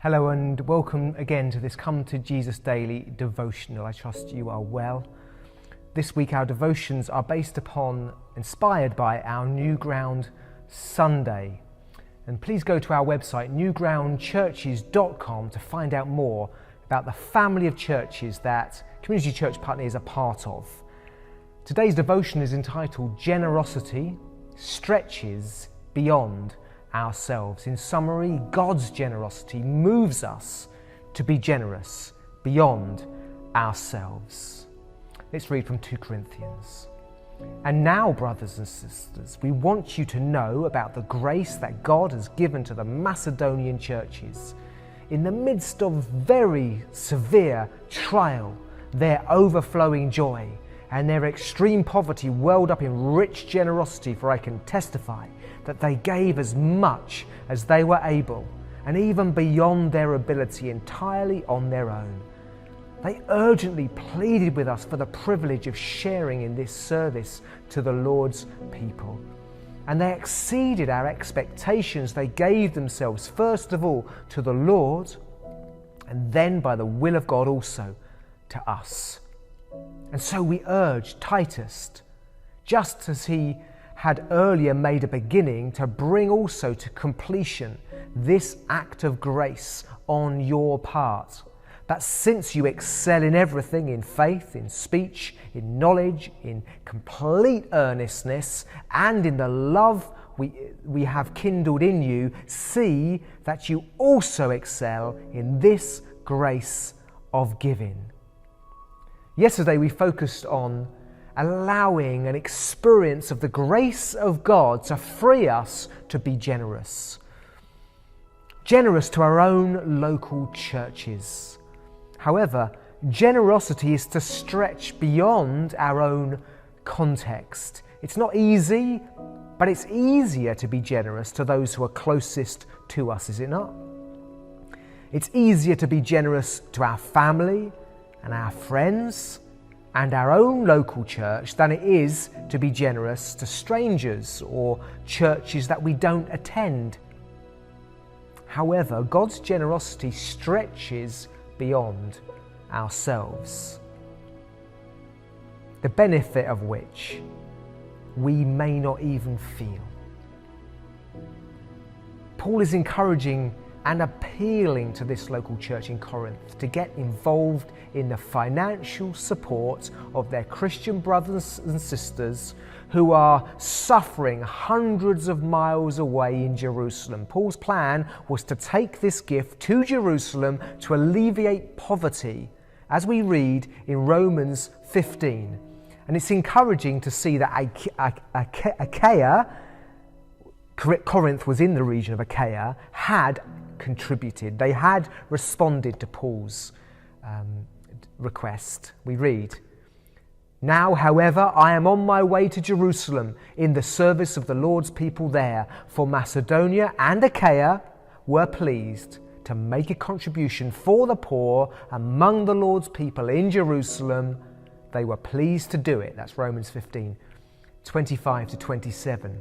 Hello and welcome again to this Come to Jesus Daily devotional. I trust you are well. This week our devotions are inspired by our New Ground Sunday. And please go to our website newgroundchurches.com to find out more about the family of churches that Community Church Putney is a part of. Today's devotion is entitled Generosity Stretches Beyond Ourselves. In summary, God's generosity moves us to be generous beyond ourselves. Let's read from 2 Corinthians. And now, brothers and sisters, we want you to know about the grace that God has given to the Macedonian churches. In the midst of very severe trial, their overflowing joy and their extreme poverty welled up in rich generosity, for I can testify that they gave as much as they were able, and even beyond their ability, entirely on their own. They urgently pleaded with us for the privilege of sharing in this service to the Lord's people. And they exceeded our expectations. They gave themselves first of all to the Lord, and then by the will of God also to us. And so we urge Titus, just as he had earlier made a beginning, to bring also to completion this act of grace on your part. That since you excel in everything, in faith, in speech, in knowledge, in complete earnestness, and in the love we have kindled in you, see that you also excel in this grace of giving. Yesterday we focused on allowing an experience of the grace of God to free us to be generous. Generous to our own local churches. However, generosity is to stretch beyond our own context. It's not easy, but it's easier to be generous to those who are closest to us, is it not? It's easier to be generous to our family and our friends and our own local church than it is to be generous to strangers or churches that we don't attend. However, God's generosity stretches beyond ourselves, the benefit of which we may not even feel. Paul is encouraging and appealing to this local church in Corinth to get involved in the financial support of their Christian brothers and sisters who are suffering hundreds of miles away in Jerusalem. Paul's plan was to take this gift to Jerusalem to alleviate poverty, as we read in Romans 15. And it's encouraging to see that Achaia, Corinth was in the region of Achaia, had contributed. They had responded to Paul's request. We read, "Now, however, I am on my way to Jerusalem in the service of the Lord's people there, for Macedonia and Achaia were pleased to make a contribution for the poor among the Lord's people in Jerusalem. They were pleased to do it." That's Romans 15, 25 to 27.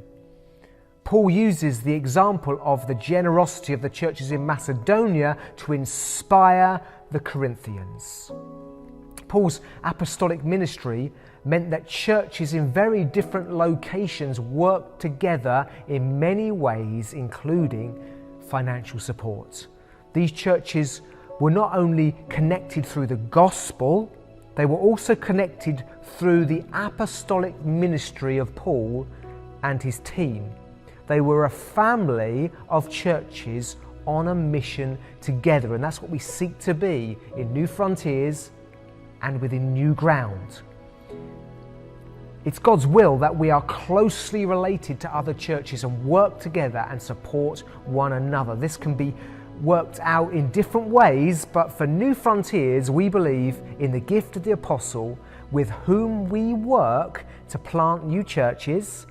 Paul uses the example of the generosity of the churches in Macedonia to inspire the Corinthians. Paul's apostolic ministry meant that churches in very different locations worked together in many ways, including financial support. These churches were not only connected through the gospel, they were also connected through the apostolic ministry of Paul and his team. They were a family of churches on a mission together, and that's what we seek to be in New Frontiers and within New Ground. It's God's will that we are closely related to other churches and work together and support one another. This can be worked out in different ways, but for New Frontiers, we believe in the gift of the apostle, with whom we work to plant new churches,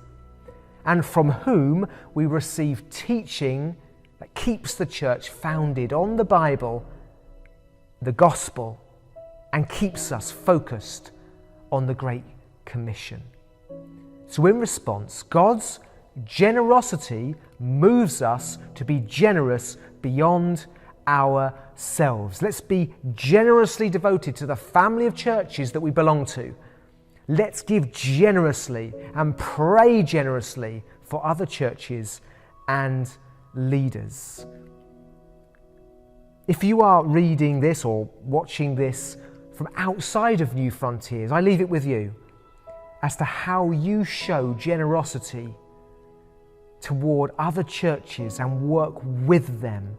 and from whom we receive teaching that keeps the church founded on the Bible, the gospel, and keeps us focused on the Great Commission. So in response, God's generosity moves us to be generous beyond ourselves. Let's be generously devoted to the family of churches that we belong to. Let's give generously and pray generously for other churches and leaders. If you are reading this or watching this from outside of New Frontiers, I leave it with you as to how you show generosity toward other churches and work with them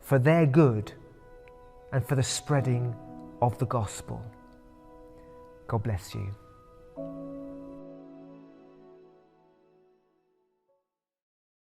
for their good and for the spreading of the gospel. God bless you.